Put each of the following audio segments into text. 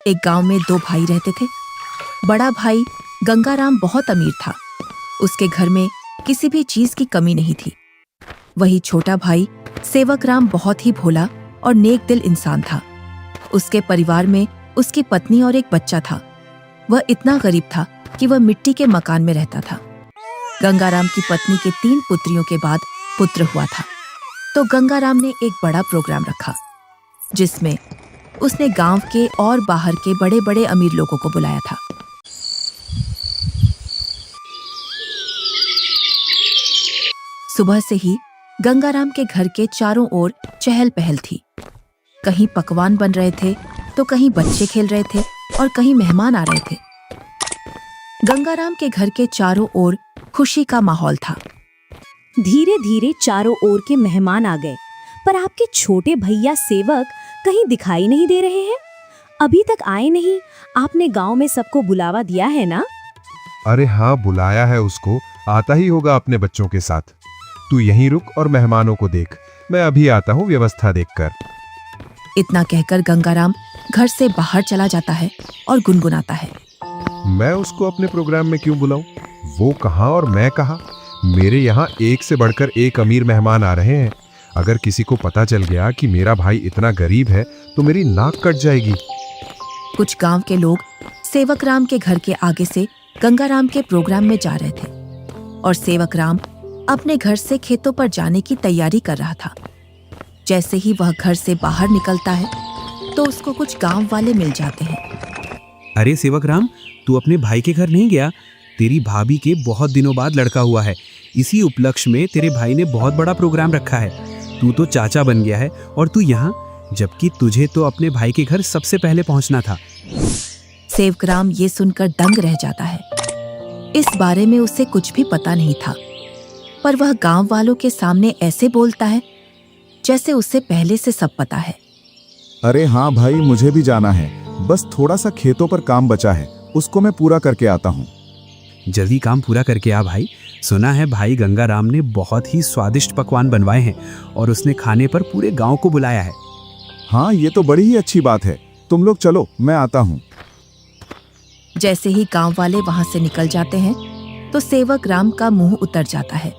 एक गांव में दो भाई रहते थे। बड़ा भाई गंगाराम बहुत अमीर था। उसके घर में किसी भी चीज की कमी नहीं थी। वही छोटा भाई सेवकराम बहुत ही भोला और नेक दिल इंसान था। उसके परिवार में उसकी पत्नी और एक बच्चा था। वह इतना गरीब था कि वह मिट्टी के मकान में रहता था। गंगाराम की पत्नी के 3 पुत्रियों के बाद पुत्र हुआ था, तो गंगाराम ने एक बड़ा प्रोग्राम रखा जिसमें उसने गांव के और बाहर के बड़े बड़े अमीर लोगों को बुलाया था। सुबह से ही गंगाराम के घर के चारों ओर चहल पहल थी। कहीं पकवान बन रहे थे तो कहीं बच्चे खेल रहे थे और कहीं मेहमान आ रहे थे। गंगाराम के घर के चारों ओर खुशी का माहौल था। धीरे धीरे चारों ओर के मेहमान आ गए, पर आपके छोटे भैया सेवक कहीं दिखाई नहीं दे रहे हैं। अभी तक आए नहीं। आपने गांव में सबको बुलावा दिया है ना? अरे हाँ, बुलाया है उसको। आता ही होगा अपने बच्चों के साथ। तू यहीं रुक और मेहमानों को देख। मैं अभी आता हूँ व्यवस्था देखकर। इतना कहकर गंगाराम घर से बाहर चला जाता है और गुनगुनाता है, मैं उसको अपने प्रोग्राम में क्यों बुलाऊं? वो कहाँ और मैं कहाँ? मेरे यहाँ एक से बढ़कर एक अमीर मेहमान आ रहे हैं। अगर किसी को पता चल गया कि मेरा भाई इतना गरीब है तो मेरी नाक कट जाएगी। कुछ गांव के लोग सेवकराम के घर के आगे से गंगाराम के प्रोग्राम में जा रहे थे और सेवकराम अपने घर से खेतों पर जाने की तैयारी कर रहा था। जैसे ही वह घर से बाहर निकलता है तो उसको कुछ गांव वाले मिल जाते हैं। अरे सेवकराम, तू अपने भाई के घर नहीं गया? तेरी भाभी के बहुत दिनों बाद लड़का हुआ है। इसी उपलक्ष्य में तेरे भाई ने बहुत बड़ा प्रोग्राम रखा है। तू तो चाचा बन गया है और तू यहाँ, जबकि तुझे तो अपने भाई के घर सबसे पहले पहुँचना था। सेवकराम ये सुनकर दंग रह जाता है। इस बारे में उसे कुछ भी पता नहीं था, पर वह गांव वालों के सामने ऐसे बोलता है जैसे उसे पहले से सब पता है। अरे हाँ भाई, मुझे भी जाना है। बस थोड़ा सा खेतों पर काम बचा है, उसको मैं पूरा करके आता हूँ। जल्दी काम पूरा करके आ भाई। सुना है भाई गंगाराम ने बहुत ही स्वादिष्ट पकवान बनवाए हैं और उसने खाने पर पूरे गांव को बुलाया है। हाँ, ये तो बड़ी ही अच्छी बात है। तुम लोग चलो, मैं आता हूँ। जैसे ही गांव वाले वहां से निकल जाते हैं तो सेवकराम का मुंह उतर जाता है।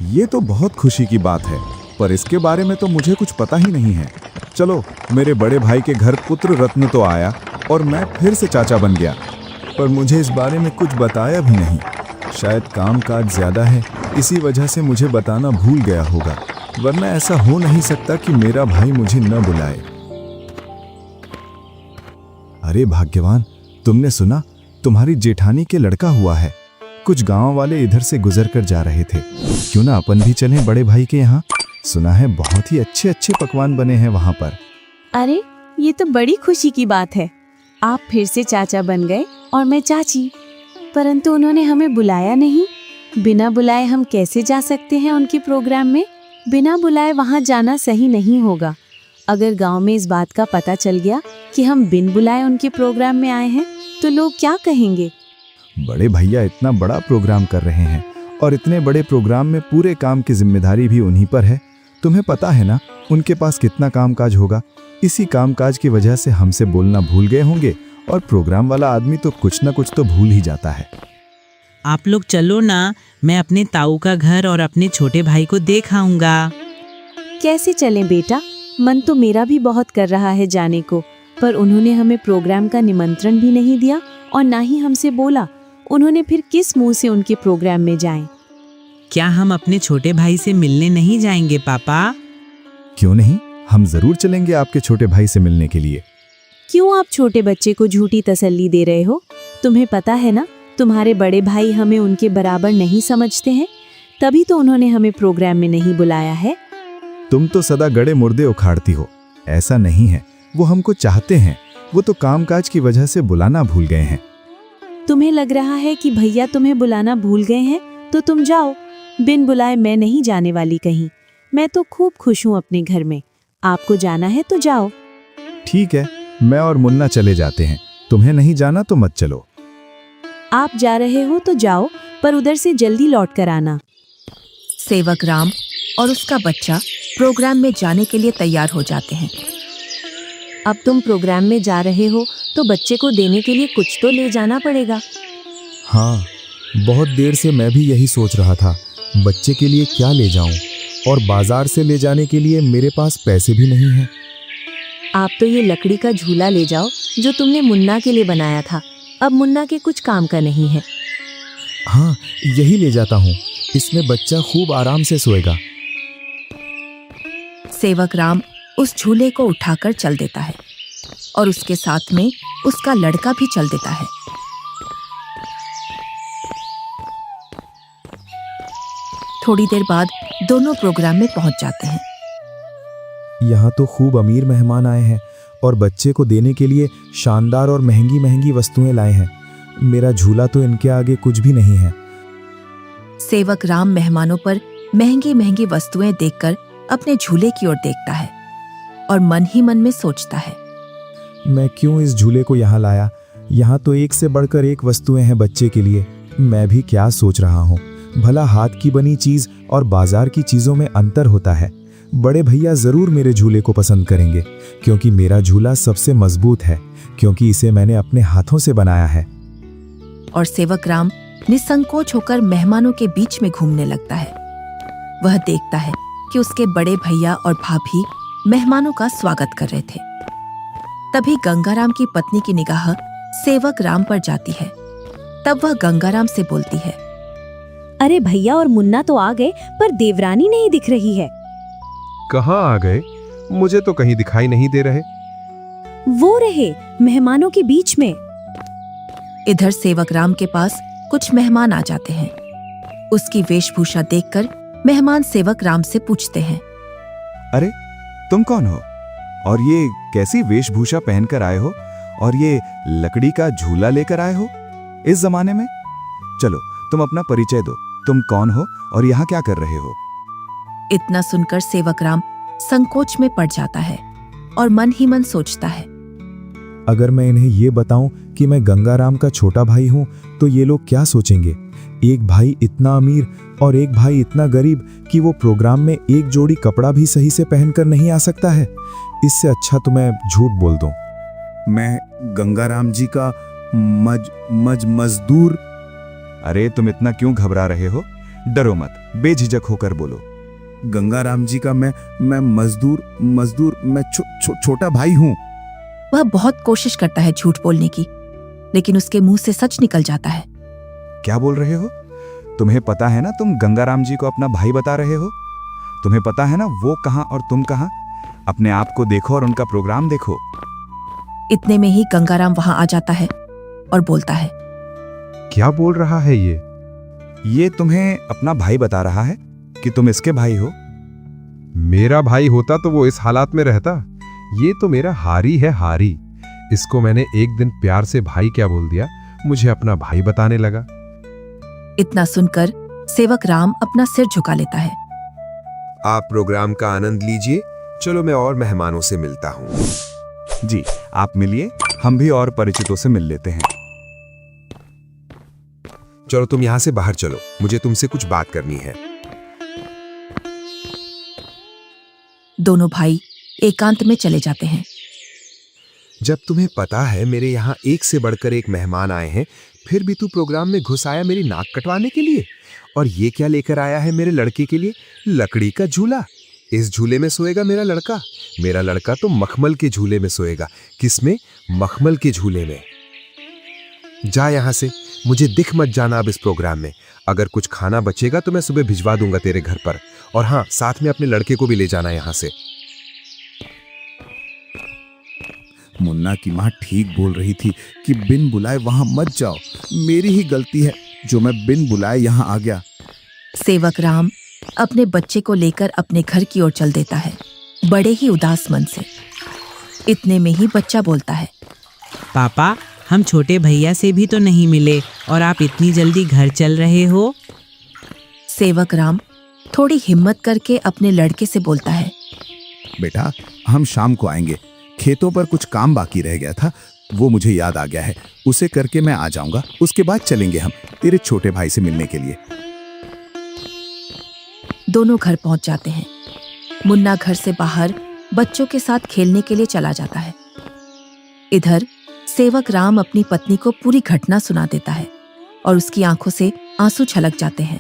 ये तो बहुत खुशी की बात है, पर इसके बारे में तो मुझे कुछ पता ही नहीं है। चलो, मेरे बड़े भाई के घर पुत्र रत्न तो आया और मैं फिर से चाचा बन गया, पर मुझे इस बारे में कुछ बताया भी नहीं। शायद काम काज ज्यादा है, इसी वजह से मुझे बताना भूल गया होगा, वरना ऐसा हो नहीं सकता कि मेरा भाई मुझे न बुलाए। अरे भाग्यवान, तुमने सुना? तुम्हारी जेठानी के लड़का हुआ है। कुछ गांव वाले इधर से गुजर कर जा रहे थे। क्यों ना अपन भी चलें बड़े भाई के यहाँ? सुना है बहुत ही अच्छे अच्छे पकवान बने हैं वहाँ पर। अरे, ये तो बड़ी खुशी की बात है। आप फिर से चाचा बन गए और मैं चाची, परंतु उन्होंने हमें बुलाया नहीं। बिना बुलाए हम कैसे जा सकते हैं उनके प्रोग्राम में? बिना बुलाए वहाँ जाना सही नहीं होगा। अगर गांव में इस बात का पता चल गया कि हम बिन बुलाए उनके प्रोग्राम में आए हैं तो लोग क्या कहेंगे? बड़े भैया इतना बड़ा प्रोग्राम कर रहे हैं और इतने बड़े प्रोग्राम में पूरे काम की जिम्मेदारी भी उन्हीं पर है। तुम्हें पता है ना उनके पास कितना कामकाज होगा। इसी कामकाज की वजह से हमसे बोलना भूल गए होंगे और प्रोग्राम वाला आदमी तो कुछ ना कुछ तो भूल ही जाता है। आप लोग चलो ना, मैं अपने ताऊ का घर और अपने छोटे भाई को देख आऊंगा। कैसे चलें बेटा? मन तो मेरा भी बहुत कर रहा है जाने को, पर उन्होंने हमें प्रोग्राम का निमंत्रण भी नहीं दिया और ना ही हमसे बोला। उन्होंने फिर किस मुंह से उनके प्रोग्राम में जाएं? क्या हम अपने छोटे भाई से मिलने नहीं जाएंगे पापा? क्यों नहीं, हम जरूर चलेंगे आपके छोटे भाई से मिलने के लिए। क्यों आप छोटे बच्चे को झूठी तसल्ली दे रहे हो? तुम्हें पता है ना, तुम्हारे बड़े भाई हमें उनके बराबर नहीं समझते हैं, तभी तो उन्होंने हमें प्रोग्राम में नहीं बुलाया है। तुम तो सदा गड़े मुर्दे उखाड़ती हो। ऐसा नहीं है, वो हमको चाहते हैं। वो तो कामकाज की वजह से बुलाना भूल गए हैं। तुम्हें लग रहा है कि भैया तुम्हें बुलाना भूल गए हैं तो तुम जाओ। बिन बुलाए मैं नहीं जाने वाली कहीं। मैं तो खूब खुश हूँ अपने घर में। आपको जाना है तो जाओ। ठीक है, मैं और मुन्ना चले जाते हैं। तुम्हें नहीं जाना तो मत चलो। आप जा रहे हो तो जाओ, पर उधर से जल्दी लौट कर आना। सेवकराम और उसका बच्चा प्रोग्राम में जाने के लिए तैयार हो जाते हैं। अब तुम प्रोग्राम में जा रहे हो तो बच्चे को देने के लिए कुछ तो ले जाना पड़ेगा। हाँ, बहुत देर से मैं भी यही सोच रहा था, बच्चे के लिए क्या ले जाऊं, और बाजार से ले जाने के लिए मेरे पास पैसे भी नहीं हैं। आप तो ये लकड़ी का झूला ले जाओ जो तुमने मुन्ना के लिए बनाया था। अब मुन्ना के कुछ काम का नहीं है। हाँ, यही ले जाता हूँ, इसमें बच्चा खूब आराम से सोएगा। सेवक राम उस झूले को उठाकर चल देता है और उसके साथ में उसका लड़का भी चल देता है। थोड़ी देर बाद दोनों प्रोग्राम में पहुंच जाते हैं। यहाँ तो खूब अमीर मेहमान आए हैं और बच्चे को देने के लिए शानदार और महंगी महंगी वस्तुएं लाए हैं। मेरा झूला तो इनके आगे कुछ भी नहीं है। सेवक राम मेहमानों पर महंगी महंगी वस्तुएं देखकर अपने झूले की ओर देखता है और मन ही मन में सोचता है, मैं क्यों इस झूले को यहाँ लाया? यहाँ तो एक से बढ़कर एक वस्तुएं हैं बच्चे के लिए। मैं भी क्या सोच रहा हूँ, भला हाथ की बनी चीज और बाजार की चीजों में अंतर होता है। बड़े भैया जरूर मेरे झूले को पसंद करेंगे, क्योंकि मेरा झूला सबसे मजबूत है, क्योंकि इसे मैंने अपने हाथों से बनाया है। और सेवक राम निसंकोच होकर मेहमानों के बीच में घूमने लगता है। वह देखता है कि उसके बड़े भैया और भाभी मेहमानों का स्वागत कर रहे थे। तभी गंगाराम की पत्नी की निगाह सेवक राम पर जाती है। तब वह गंगाराम से बोलती है, अरे भैया और मुन्ना तो आ गए, पर देवरानी नहीं दिख रही है। कहाँ आ गए? मुझे तो कहीं दिखाई नहीं दे रहे। वो रहे मेहमानों के बीच में। इधर सेवक राम के पास कुछ मेहमान आ जाते हैं। उसकी वेशभूषा देखकर मेहमान सेवक राम से पूछते हैं, अरे तुम कौन हो, और ये कैसी वेशभूषा पहनकर आए हो, और ये लकड़ी का झूला लेकर आए हो इस जमाने में? चलो तुम अपना परिचय दो, तुम कौन हो और यहाँ क्या कर रहे हो? इतना सुनकर सेवक राम संकोच में पड़ जाता है और मन ही मन सोचता है, अगर मैं इन्हें ये बताऊं कि मैं गंगाराम का छोटा भाई हूं तो ये लोग क्या सोचेंगे? एक भाई इतना अमीर और एक भाई इतना गरीब कि वो प्रोग्राम में एक जोड़ी कपड़ा भी सही से पहनकर नहीं आ सकता है। इससे अच्छा तो मैं झूठ बोल दूं। मैं गंगाराम जी का मजदूर। अरे तुम इतना क्यों घबरा रहे हो? डरो मत, बेझिझक होकर बोलो। गंगाराम जी का मैं मजदूर मैं छोटा भाई हूं। वह बहुत कोशिश करता है झूठ बोलने की, लेकिन उसके मुंह से सच निकल जाता है। क्या बोल रहे हो? तुम्हें पता है ना तुम गंगाराम जी को अपना भाई बता रहे हो? तुम्हें पता है ना वो कहां और तुम कहां? अपने आप को देखो और उनका प्रोग्राम देखो। इतने में ही गंगाराम वहां आ जाता है और बोलता है, क्या बोल रहा है ये? ये तुम्हें अपना भाई बता रहा है कि तुम इसके भाई हो। मेरा भाई होता तो वो इस हालात में रहता। ये तो मेरा हारी है, हारी। इसको मैंने एक दिन प्यार से भाई क्या बोल दिया, मुझे अपना भाई बताने लगा। इतना सुनकर सेवक राम अपना सिर झुका लेता है। आप प्रोग्राम का आनंद लीजिए। चलो मैं और मेहमानों से मिलता हूँ। जी आप मिलिए, हम भी और परिचितों से मिल लेते हैं। चलो तुम यहाँ से बाहर चलो, मुझे तुमसे कुछ बात करनी है। दोनों भाई एकांत में चले जाते हैं। जब तुम्हें पता है मेरे यहाँ एक से बढ़कर एक मेहमान आए हैं, फिर भी तू प्रोग्राम में घुस आया मेरी नाक कटवाने के लिए। और ये क्या लेकर आया है मेरे लड़के के लिए? लकड़ी का झूला। इस झूले में सोएगा मेरा लड़का। मेरा लड़का तो मखमल के झूले में सोएगा। किसमें? मखमल के झूले में। जा यहाँ से, मुझे दिख मत जाना अब इस प्रोग्राम में। अगर कुछ खाना बचेगा तो मैं सुबह भिजवा दूंगा तेरे घर पर। और हाँ, साथ में अपने लड़के को भी ले जाना यहाँ से। मुन्ना की माँ ठीक बोल रही थी कि बिन बुलाए वहां मत जाओ। मेरी ही गलती है जो मैं बिन बुलाए यहाँ आ गया। सेवक राम अपने बच्चे को लेकर अपने घर की ओर चल देता है, बड़े ही उदास मन से। इतने में ही बच्चा बोलता है, पापा, हम छोटे भैया से भी तो नहीं मिले और आप इतनी जल्दी घर चल रहे हो। सेवक राम थोड़ी हिम्मत करके अपने लड़के से बोलता है, बेटा हम शाम को आएंगे। खेतों पर कुछ काम बाकी रह गया था, वो मुझे याद आ गया है। उसे करके मैं आ जाऊंगा। उसके बाद चलेंगे हम तेरे छोटे भाई से मिलने के लिए। दोनों घर पहुंच जाते हैं। मुन्ना घर से बाहर बच्चों के साथ खेलने के लिए चला जाता है। इधर सेवक राम अपनी पत्नी को पूरी घटना सुना देता है और उसकी आंखों से आंसू छलक जाते हैं।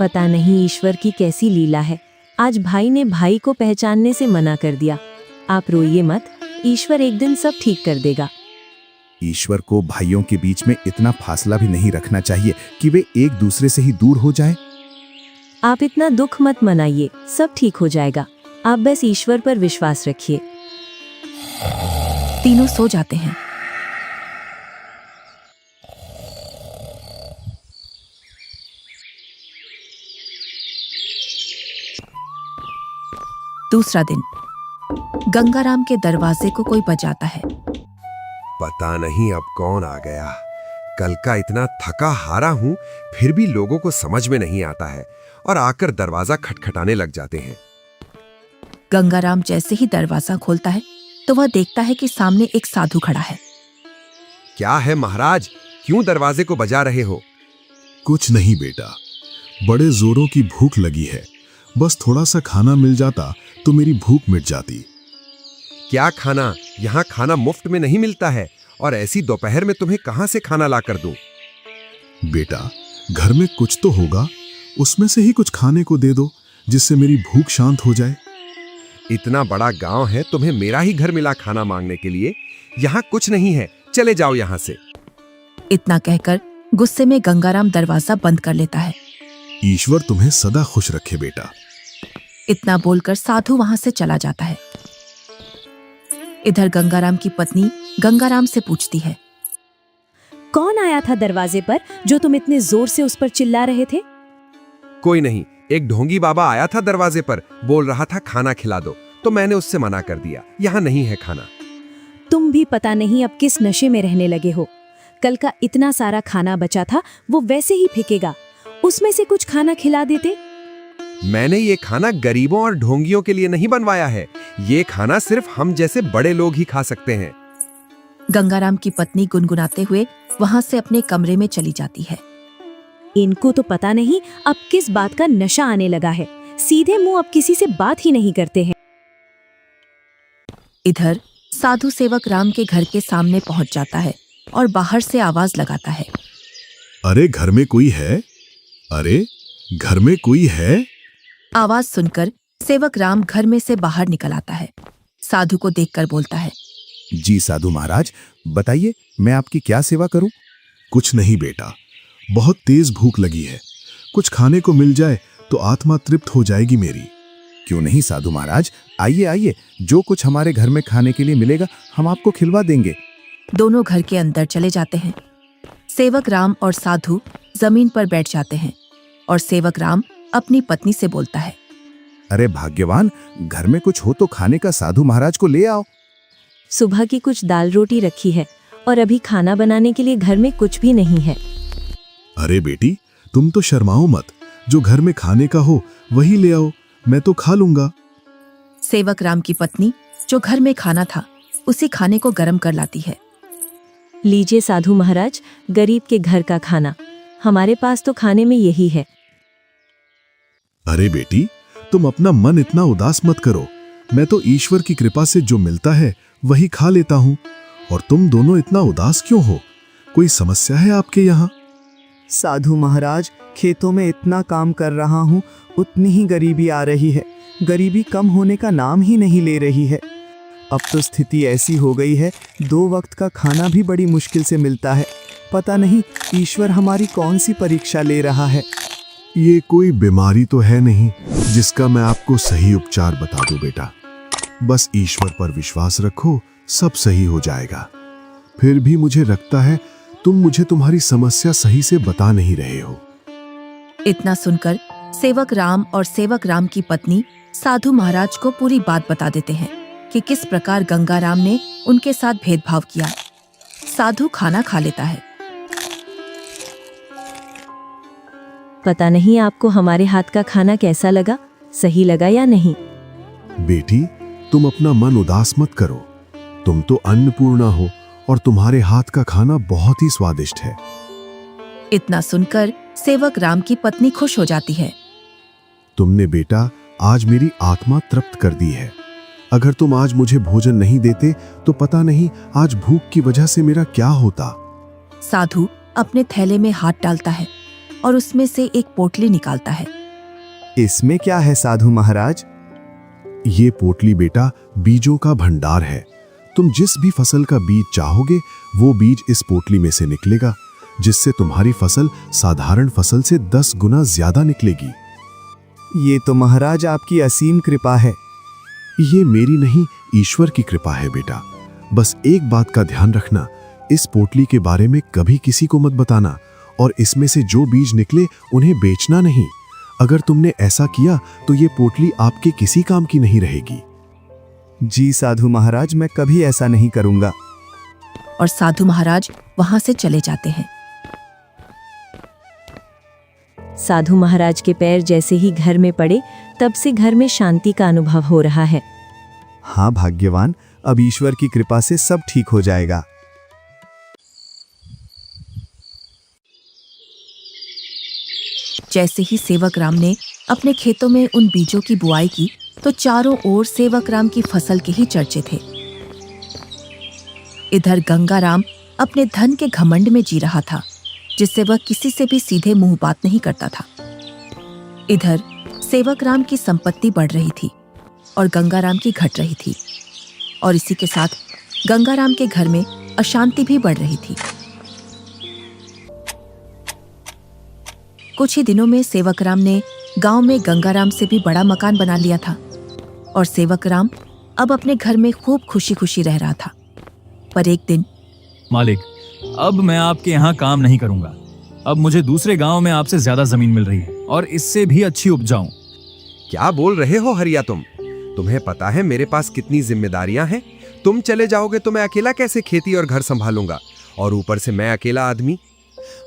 पता नहीं ईश्वर की कैसी लीला है, आज भाई ने भाई को पहचानने से मना कर दिया। आप रोइए मत, ईश्वर एक दिन सब ठीक कर देगा। ईश्वर को भाइयों के बीच में इतना फासला भी नहीं रखना चाहिए कि वे एक दूसरे से ही दूर हो जाएं। आप इतना दुख मत मनाइए, सब ठीक हो जाएगा। आप बस ईश्वर पर विश्वास रखिए। तीनों सो जाते हैं। दूसरा दिन गंगाराम के दरवाजे को कोई बजाता है। पता नहीं अब कौन आ गया। कल का इतना थका हारा हूं, फिर भी लोगों को समझ में नहीं आता है और आकर दरवाजा खटखटाने लग जाते हैं। गंगाराम जैसे ही दरवाजा खोलता है तो वह देखता है कि सामने एक साधु खड़ा है। क्या है महाराज, क्यों दरवाजे को बजा रहे हो? कुछ नहीं बेटा, बड़े जोरों की भूख लगी है। बस थोड़ा सा खाना मिल जाता तो मेरी भूख मिट जाती। क्या खाना? यहाँ खाना मुफ्त में नहीं मिलता है और ऐसी दोपहर में तुम्हें कहां से खाना ला कर दूं? बेटा, घर में कुछ तो होगा, उसमें से ही कुछ खाने को दे दो जिससे मेरी भूख शांत हो जाए। इतना बड़ा गांव है, तुम्हें मेरा ही घर मिला खाना मांगने के लिए? यहाँ कुछ नहीं है, चले जाओ यहाँ से। इतना कहकर गुस्से में गंगाराम दरवाजा बंद कर लेता है। ईश्वर तुम्हें सदा खुश रखे बेटा। इतना बोलकर साधु वहां से चला जाता है। इधर गंगाराम की पत्नी गंगाराम से पूछती है, कौन आया था दरवाजे पर जो तुम इतने जोर से उस पर चिल्ला रहे थे? कोई नहीं, एक ढोंगी बाबा आया था दरवाजे पर, बोल रहा था खाना खिला दो, तो मैंने उससे मना कर दिया, यहाँ नहीं है खाना। तुम भी पता नहीं अब किस नशे में रहने लगे हो। कल का इतना सारा खाना बचा था, वो वैसे ही फेंकेगा। उसमें से कुछ खाना खिला देते। मैंने ये खाना गरीबों और ढोंगियों के लिए नहीं बनवाया है। ये खाना सिर्फ हम जैसे बड़े लोग ही खा सकते हैं। गंगाराम की पत्नी गुनगुनाते हुए वहां से अपने कमरे में चली जाती है। इनको तो पता नहीं अब किस बात का नशा आने लगा है। सीधे मुंह अब किसी से बात ही नहीं करते हैं। इधर साधु सेवक राम के घर के सामने पहुंच जाता है और बाहर से आवाज लगाता है, अरे घर में कोई है? अरे घर में कोई है? आवाज सुनकर सेवक राम घर में से बाहर निकल आता है। साधु को देखकर बोलता है, जी साधु महाराज, बताइए मैं आपकी क्या सेवा करूं? कुछ नहीं बेटा, बहुत तेज भूख लगी है। कुछ खाने को मिल जाए तो आत्मा तृप्त हो जाएगी मेरी। क्यों नहीं साधु महाराज, आइए आइए, जो कुछ हमारे घर में खाने के लिए मिलेगा हम आपको खिलवा देंगे। दोनों घर के अंदर चले जाते हैं। सेवक राम और साधु जमीन पर बैठ जाते हैं और सेवक राम अपनी पत्नी से बोलता है, अरे भाग्यवान, घर में कुछ हो तो खाने का साधु महाराज को ले आओ। सुबह की कुछ दाल रोटी रखी है और अभी खाना बनाने के लिए घर में कुछ भी नहीं है। अरे बेटी, तुम तो शर्माओ मत, जो घर में खाने का हो वही ले आओ, मैं तो खा लूंगा। सेवक राम की पत्नी जो घर में खाना था उसी खाने को गर्म कर लाती है। लीजिए साधु महाराज, गरीब के घर का खाना। हमारे पास तो खाने में यही है। अरे बेटी, तुम अपना मन इतना उदास मत करो। मैं तो ईश्वर की कृपा से जो मिलता है वही खा लेता हूँ। और तुम दोनों इतना उदास क्यों हो? कोई समस्या है आपके यहाँ? साधु महाराज, खेतों में इतना काम कर रहा हूँ, उतनी ही गरीबी आ रही है। गरीबी कम होने का नाम ही नहीं ले रही है। अब तो स्थिति ऐसी हो गई है, 2 वक्त का खाना भी बड़ी मुश्किल से मिलता है। पता नहीं ईश्वर हमारी कौन सी परीक्षा ले रहा है। ये कोई बीमारी तो है नहीं जिसका मैं आपको सही उपचार बता दूं बेटा। बस ईश्वर पर विश्वास रखो, सब सही हो जाएगा। फिर भी मुझे लगता है तुम मुझे तुम्हारी समस्या सही से बता नहीं रहे हो। इतना सुनकर सेवक राम और सेवक राम की पत्नी साधु महाराज को पूरी बात बता देते हैं कि किस प्रकार गंगाराम ने उनके साथ भेदभाव किया। साधु खाना खा लेता है। पता नहीं आपको हमारे हाथ का खाना कैसा लगा, सही लगा या नहीं? बेटी, तुम अपना मन उदास मत करो। तुम तो अन्नपूर्णा हो और तुम्हारे हाथ का खाना बहुत ही स्वादिष्ट है। इतना सुनकर सेवक राम की पत्नी खुश हो जाती है। तुमने बेटा आज मेरी आत्मा तृप्त कर दी है। अगर तुम आज मुझे भोजन नहीं देते तो पता नहीं आज भूख की वजह से मेरा क्या होता। साधु अपने थैले में हाथ डालता है और उसमें से एक पोटली निकालता है। इसमें क्या है साधु महाराज? ये पोटली बेटा बीजों का भंडार है। तुम जिस भी फसल का बीज चाहोगे वो बीज इस पोटली में से निकलेगा, जिससे तुम्हारी फसल साधारण फसल से 10 गुना ज्यादा निकलेगी। ये तो महाराज आपकी असीम कृपा है। ये मेरी नहीं, ईश्वर की कृपा है बेटा। बस एक बात का ध्यान रखना, इस पोटली के बारे में कभी किसी को मत बताना, और इसमें से जो बीज निकले उन्हें बेचना नहीं। अगर तुमने ऐसा किया तो ये पोटली आपके किसी काम की नहीं रहेगी। जी साधु महाराज, मैं कभी ऐसा नहीं करूंगा। और साधु महाराज वहां से चले जाते हैं। साधु महाराज के पैर जैसे ही घर में पड़े तब से घर में शांति का अनुभव हो रहा है। हाँ भाग्यवान, अब ईश्वर की कृपा से सब ठीक हो जाएगा। जैसे ही सेवक राम ने अपने खेतों में उन बीजों की बुआई की तो चारों ओर सेवक राम की फसल के ही चर्चे थे। इधर गंगा राम अपने धन के घमंड में जी रहा था, जिससे वह किसी से भी सीधे मुंह बात नहीं करता था। इधर सेवक राम की संपत्ति बढ़ रही थी और गंगा राम की घट रही थी, और इसी के साथ गंगा राम के घर में अशांति भी बढ़ रही थी। कुछ ही दिनों में सेवक राम ने गांव में गंगा राम से भी बड़ा मकान बना लिया था, और सेवक राम अब अपने घर में खूब खुशी खुशी रह रहा था। पर एक दिन, मालिक, अब मैं आपके यहाँ काम नहीं करूंगा। अब मुझे दूसरे गांव में आपसे ज्यादा जमीन मिल रही है और इससे भी अच्छी उपजाऊ। क्या बोल रहे हो हरिया तुम? तुम्हें पता है मेरे पास कितनी जिम्मेदारियां हैं? तुम चले जाओगे तो मैं अकेला कैसे खेती और घर संभालूंगा, और ऊपर से मैं अकेला आदमी।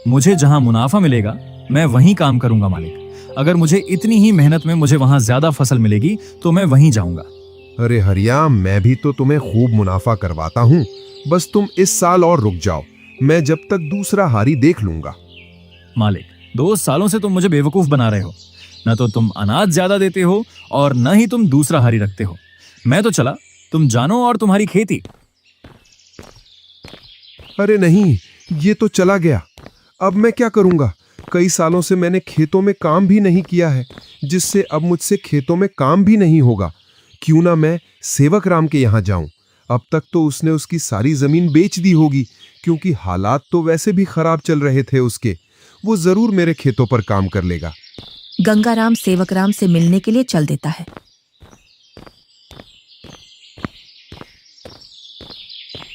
मुझे जहाँ मुनाफा मिलेगा मैं वहीं काम करूंगा मालिक। अगर मुझे इतनी ही मेहनत में मुझे वहां ज्यादा फसल मिलेगी तो मैं वहीं जाऊंगा। अरे हरिया, मैं भी तो तुम्हें खूब मुनाफा करवाता हूँ। बस तुम इस साल और रुक जाओ, मैं जब तक दूसरा हारी देख लूंगा। मालिक, 2 सालों से तुम मुझे बेवकूफ बना रहे हो। न तो तुम अनाज ज्यादा देते हो और न ही तुम दूसरा हारी रखते हो। मैं तो चला, तुम जानो और तुम्हारी खेती। अरे नहीं, ये तो चला गया। अब मैं क्या करूंगा? कई सालों से मैंने खेतों में काम भी नहीं किया है, जिससे अब मुझसे खेतों में काम भी नहीं होगा। क्यों ना मैं सेवक राम के यहाँ जाऊं? अब तक तो उसने उसकी सारी जमीन बेच दी होगी, क्योंकि हालात तो वैसे भी खराब चल रहे थे उसके। वो जरूर मेरे खेतों पर काम कर लेगा। गंगा राम सेवक राम से मिलने के लिए चल देता है।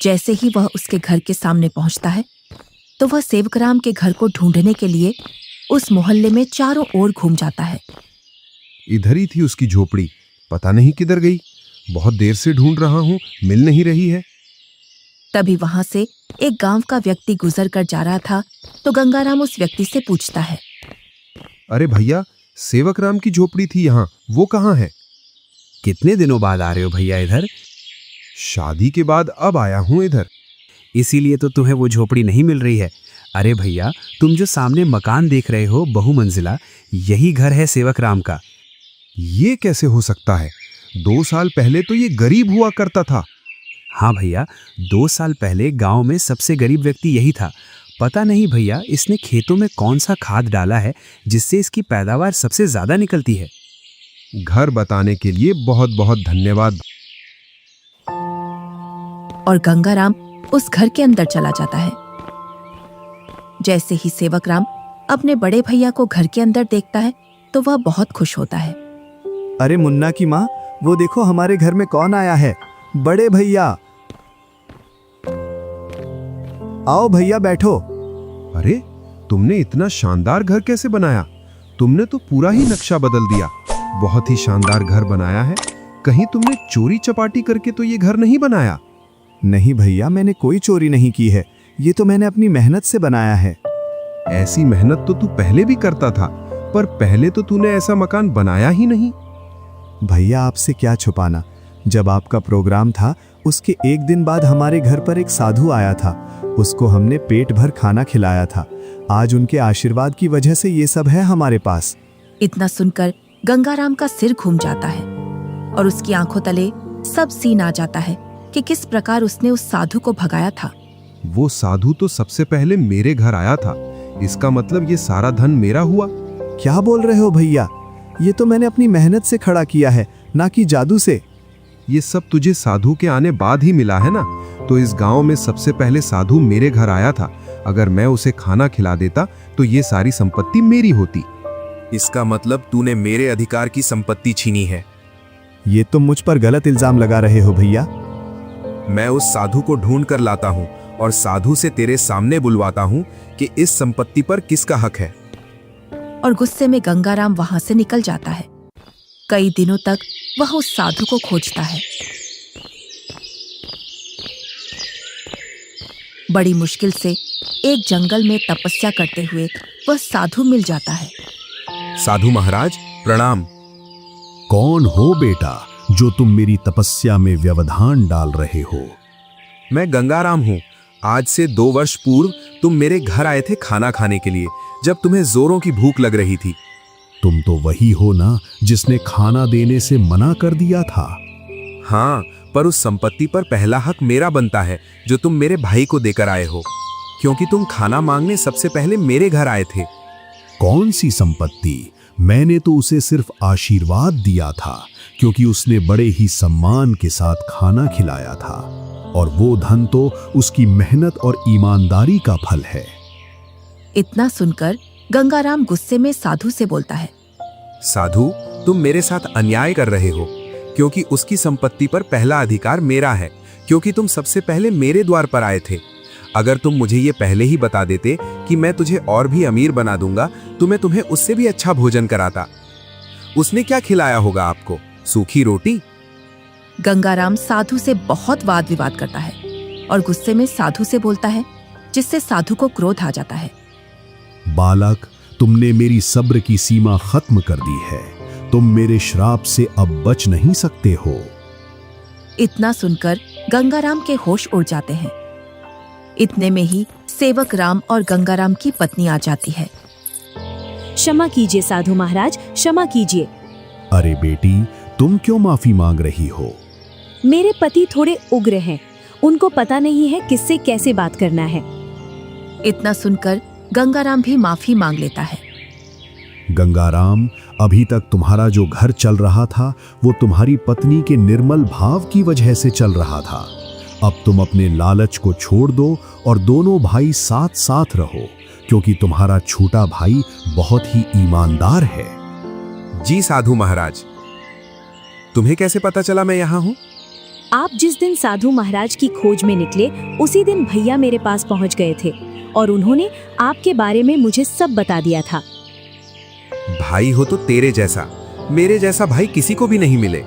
जैसे ही वह उसके घर के सामने पहुंचता है तो वह सेवक राम के घर को ढूंढने के लिए उस मोहल्ले में चारों ओर घूम जाता है। इधर ही थी उसकी झोपड़ी, पता नहीं किधर गई। बहुत देर से ढूंढ रहा हूं, मिल नहीं रही है। तभी वहां से एक गांव का व्यक्ति गुजर कर जा रहा था तो गंगाराम उस व्यक्ति से पूछता है, अरे भैया, सेवक राम की झोपड़ी थी यहाँ, वो कहाँ है? कितने दिनों बाद आ रहे हो भैया इधर? शादी के बाद अब आया हूँ इधर। इसीलिए तो तुम्हें वो झोपड़ी नहीं मिल रही है। अरे भैया, तुम जो सामने मकान देख रहे हो बहुमंजिला, यही घर है सेवक राम का। ये कैसे हो सकता है? 2 साल पहले तो ये गरीब हुआ करता था। हाँ भैया, 2 साल पहले गांव में सबसे गरीब व्यक्ति यही था। पता नहीं भैया, इसने खेतों में कौन सा खाद डाला है जिससे इसकी पैदावार सबसे ज्यादा निकलती है। घर बताने के लिए बहुत बहुत धन्यवाद। और गंगाराम उस घर के अंदर चला जाता है। जैसे ही सेवक राम अपने बड़े भैया को घर के अंदर देखता है तो वह बहुत खुश होता है। अरे मुन्ना की माँ, वो देखो हमारे घर में कौन आया है। बड़े भैया, आओ भैया बैठो। अरे, तुमने इतना शानदार घर कैसे बनाया? तुमने तो पूरा ही नक्शा बदल दिया। बहुत ही शानदार घर बनाया है। कहीं तुमने चोरी चपाटी करके तो ये घर नहीं बनाया? नहीं भैया, मैंने कोई चोरी नहीं की है। ये तो मैंने अपनी मेहनत से बनाया है। ऐसी मेहनत तो तू पहले भी करता था, पर पहले तो तूने ऐसा मकान बनाया ही नहीं। भैया, आपसे क्या छुपाना, जब आपका प्रोग्राम था उसके एक दिन बाद हमारे घर पर एक साधु आया था। उसको हमने पेट भर खाना खिलाया था। आज उनके आशीर्वाद की वजह से ये सब है हमारे पास। इतना सुनकर गंगाराम का सिर घूम जाता है और उसकी आंखों तले सब सीन आ जाता है कि किस प्रकार उसने उस साधु को भगाया था। वो साधु तो सबसे पहले मेरे घर आया था, इसका मतलब ये सारा धन मेरा हुआ। क्या बोल रहे हो भैया? ये तो मैंने अपनी मेहनत से खड़ा किया है, ना कि जादू से। ये सब तुझे साधु के आने बाद ही मिला है ना? तो इस गांव में सबसे पहले साधु मेरे घर आया था। अगर मैं उसे खाना खिला देता तो ये सारी संपत्ति मेरी होती। इसका मतलब तूने मेरे अधिकार की संपत्ति छीनी है। ये तो मुझ पर गलत इल्जाम लगा रहे हो भैया। मैं उस साधु को ढूंढ कर लाता हूँ और साधु से तेरे सामने बुलवाता हूँ कि इस संपत्ति पर किसका हक है। और गुस्से में गंगाराम वहां से निकल जाता है। कई दिनों तक वह उस साधु को खोजता है। बड़ी मुश्किल से एक जंगल में तपस्या करते हुए वह साधु मिल जाता है। साधु महाराज प्रणाम। कौन हो बेटा जो तुम मेरी तपस्या में व्यवधान डाल रहे हो? मैं गंगाराम हूँ। आज से 2 वर्ष पूर्व तुम मेरे घर आए थे खाना खाने के लिए, जब तुम्हें जोरों की भूख लग रही थी। तुम तो वही हो ना जिसने खाना देने से मना कर दिया था? हाँ, पर उस संपत्ति पर पहला हक मेरा बनता है जो तुम मेरे भाई को देकर आए हो, क्योंकि तुम खाना मांगने सबसे पहले मेरे घर आए थे। कौन सी संपत्ति? मैंने तो उसे सिर्फ आशीर्वाद दिया था, क्योंकि उसने बड़े ही सम्मान के साथ खाना खिलाया था, और वो धन तो उसकी मेहनत और ईमानदारी का फल है। इतना सुनकर गंगाराम गुस्से में साधु से बोलता है, साधु, तुम मेरे साथ अन्याय कर रहे हो, क्योंकि उसकी संपत्ति पर पहला अधिकार मेरा है, क्योंकि तुम सबसे पहले मेरे द्वार पर आए थे। अगर तुम मुझे ये पहले ही बता देते कि मैं तुझे और भी अमीर बना दूंगा, तो मैं तुम्हें उससे भी अच्छा भोजन कराता। उसने क्या खिलाया होगा आपको? सूखी रोटी? गंगाराम साधु से बहुत वाद विवाद करता है और गुस्से में साधु से बोलता है, जिससे साधु को क्रोध आ जाता है। बालक, तुमने मेरी सब्र की सीमा खत्म कर दी है। तुम मेरे श्राप से अब बच नहीं सकते हो। इतना सुनकर गंगाराम के होश उड़ जाते हैं। इतने में ही सेवक राम और गंगाराम की पत्नी आ जाती है। क्षमा कीजिए साधु महाराज, क्षमा कीजिए। अरे बेटी, तुम क्यों माफी मांग रही हो? मेरे पति थोड़े उग्र हैं, उनको पता नहीं है किससे कैसे बात करना है। इतना सुनकर गंगाराम भी माफी मांग लेता है। गंगाराम, अभी तक तुम्हारा जो घर चल रहा था वो तुम्हारी पत्नी के निर्मल भाव की वजह से चल रहा था। अब तुम अपने लालच को छोड़ दो और दोनों भाई साथ साथ रहो, क्योंकि तुम्हारा छोटा भाई बहुत ही ईमानदार है। जी साधु महाराज। तुम्हें कैसे पता चला मैं यहाँ हूँ? आप जिस दिन साधु महाराज की खोज में निकले, उसी दिन भैया मेरे पास पहुँच गए थे और उन्होंने आपके बारे में मुझे सब बता दिया था। भाई हो तो तेरे जैसा, मेरे जैसा भाई किसी को भी नहीं मिले।